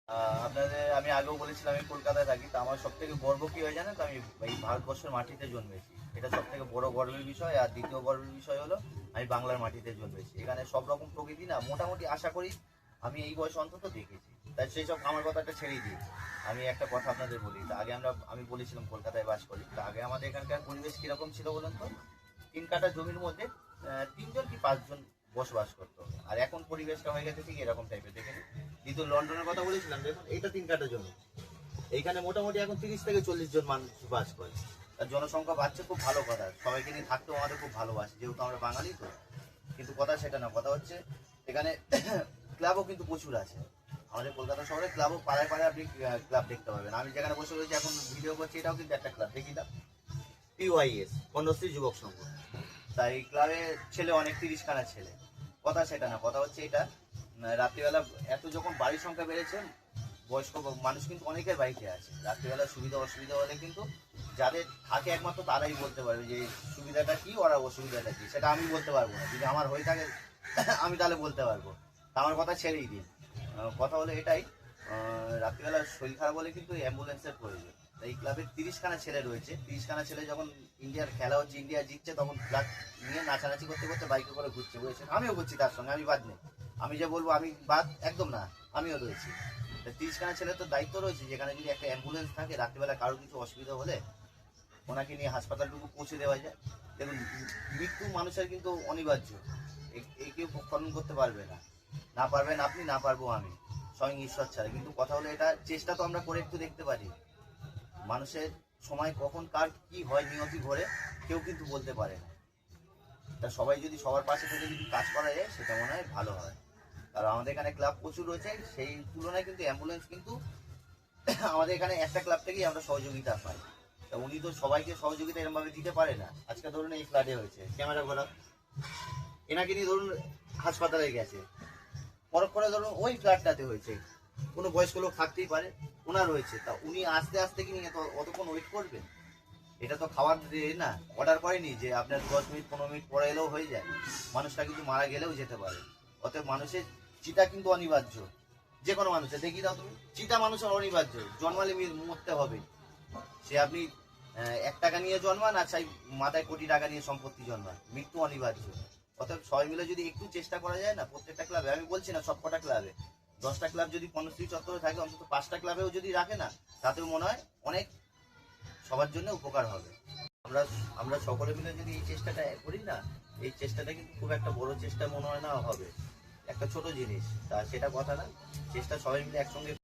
আপনাদের আমি আগেও বলেছিলাম আমি কলকাতায় থাকি। তো আমার সবথেকে গর্ব কি হয় জানেন তো? আমি এই ভারতবর্ষের মাটিতে জন্মেছি। এটা সবথেকে বড় গর্বের বিষয়। আর দ্বিতীয় গর্বের বিষয় হলো আমি বাংলার মাটিতে জন্মেছি। এখানে সব রকম প্রকৃতি না মোটামুটি আশা করি আমি এই বয়সে অন্তত দেখেছি। তাই সেই সব আমার কথাটা ছেড়েই দিই। আমি একটা কথা আপনাদের বলি। তা আগে আমি বলেছিলাম কলকাতায় বাস করি। তা আগে আমাদের এখানকার পরিবেশ কিরকম ছিল বলুন তো? ৩ কাঠা জমির মধ্যে ৩ জন কি ৫ জন বসবাস করতো। আর এখন পরিবেশটা হয়ে গেছে ঠিক এরকম টাইপের, দেখেন। কিন্তু লন্ডনের কথা বলেছিলাম, দেখুন এইটা ৩ কাঠা জমি। এইখানে মোটামুটি এখন ৩০ থেকে ৪০ জন মানুষ বাস করে। আর জনসংখ্যা বাড়ছে, খুব ভালো কথা। সবাইকে নিয়ে থাকতেও আমাদের খুব ভালোবাসে, যেহেতু আমরা বাঙালি তো। কিন্তু কথা সেটা না, কথা হচ্ছে এখানে ক্লাবও কিন্তু প্রচুর আছে। আমাদের কলকাতা শহরে ক্লাবও পাড়ায় পাড়ায় আপনি ক্লাব দেখতে পাবেন। আমি যেখানে বসে রয়েছি এখন ভিডিও করছি, এটাও কিন্তু একটা ক্লাব, দেখি না, PYS কন্যাশ্রী যুবক সংঘ। তাই ক্লাবে ছেলে অনেক, ৩০খানা ছেলে। কথা সেটা না, কথা হচ্ছে এটা রাত্রিবেলা এত যখন বাড়ির সংখ্যা বেড়েছে, বয়স্ক মানুষ কিন্তু অনেকের বাড়িতে আছে। রাত্রিবেলা সুবিধা অসুবিধা হলে কিন্তু যাদের থাকে একমাত্র তারাই বলতে পারবে যে সুবিধাটা কি আর অসুবিধাটা কি। সেটা আমি বলতে পারবো না। যদি আমার হয়ে থাকে আমি তাহলে বলতে পারবো। তা আমার কথা ছেড়েই দিন। কথা হলো এটাই, রাত্রিবেলা শরীর খারাপ হলে কিন্তু অ্যাম্বুলেন্সের প্রয়োজন। এই ক্লাবের ৩০খানা ছেলে রয়েছে। ৩০খানা ছেলে যখন ইন্ডিয়ার খেলা হচ্ছে, ইন্ডিয়া জিতছে, তখন ফ্ল্যাগ নিয়ে নাচানাচি করতে করতে বাইকে করে ঘুরছে, বুঝেছেন? আমিও ঘুরছি তার সঙ্গে, আমি বাদ নেই। আমি যে বলবো আমি বাদ, একদম না, আমিও রয়েছি। ৩০খানা ছেলে তো দায়িত্ব রয়েছে, যেখানে যদি একটা অ্যাম্বুলেন্স থাকে রাত্রিবেলা কারোর কিছু অসুবিধা হলে ওনাকে নিয়ে হাসপাতালটুকু পৌঁছে দেওয়া যায়। দেখুন, মৃত্যু মানুষের কিন্তু অনিবার্য, এই কেউ খনন করতে পারবে না। না পারবেন আপনি, না পারবো আমি, স্বয়ং ঈশ্বর ছাড়া। কিন্তু কথা হলো এটা, চেষ্টা তো আমরা করে একটু দেখতে পারি। মানুষের সময় কখন কার কি হয় নিয়তি ঘরে কেউ কিন্তু বলতে পারে না। তা সবাই যদি সবার পাশে থেকে যদি কাজ করা যায়, সেটা মনে হয় ভালো হয়। আর আমাদের এখানে ক্লাব প্রচুর রয়েছে, সেই তুলনায় কিন্তু অ্যাম্বুলেন্স কিন্তু আমাদের এখানে একটা ক্লাব থেকেই আমরা সহযোগিতা পাই। তা উনি তো সবাইকে সহযোগিতা এরমভাবে দিতে পারে না। আজকে ধরুন এই ফ্ল্যাটে হয়েছে, ক্যামেরা ঘোরা, এনাকে নিয়ে ধরুন হাসপাতালে গেছে, পরক করে ধরুন ওই ফ্ল্যাটটাতে হয়েছে, কোনো বয়স্ক লোক থাকতেই পারে, ওনার হয়েছে। তা উনি আস্তে আস্তে কি নিয়ে অতক্ষণ ওয়েট করবেন? এটা তো খাবার দিয়ে না, অর্ডার করেনি যে আপনার 10 মিনিট 15 মিনিট পরে এলেও হয়ে যায়। মানুষটা কিন্তু মারা গেলেও যেতে পারে। অতএব মানুষের চিতা কিন্তু অনিবার্য। যে কোনো মানুষের দেখি দাও তুমি, চিতা মানুষের অনিবার্য। জন্মালে মরতে হবে। সে আপনি 1 টাকা নিয়ে জন্মান, আর সেই মাথায় কোটি টাকা নিয়ে সম্পত্তি জন্মান, মৃত্যু অনিবার্য। অতএব সবাই মিলে যদি একটু চেষ্টা করা যায় না, প্রত্যেকটা ক্লাবে, আমি বলছি না সব কটা ক্লাবে, 10টা ক্লাব যদি কর্ণশ্রী চত্বরে থাকে, অন্তত 5টা ক্লাবেও যদি রাখে না, তাতেও মনে হয় অনেক সবার জন্য উপকার হবে। আমরা আমরা সকলে মিলে যদি এই চেষ্টাটা করি না, এই চেষ্টাটা কিন্তু খুব একটা বড় চেষ্টা মনে হয় না হবে, একটা ছোট জিনিস। তা সেটা কথা না, চেষ্টা সবাই মিলে একসঙ্গে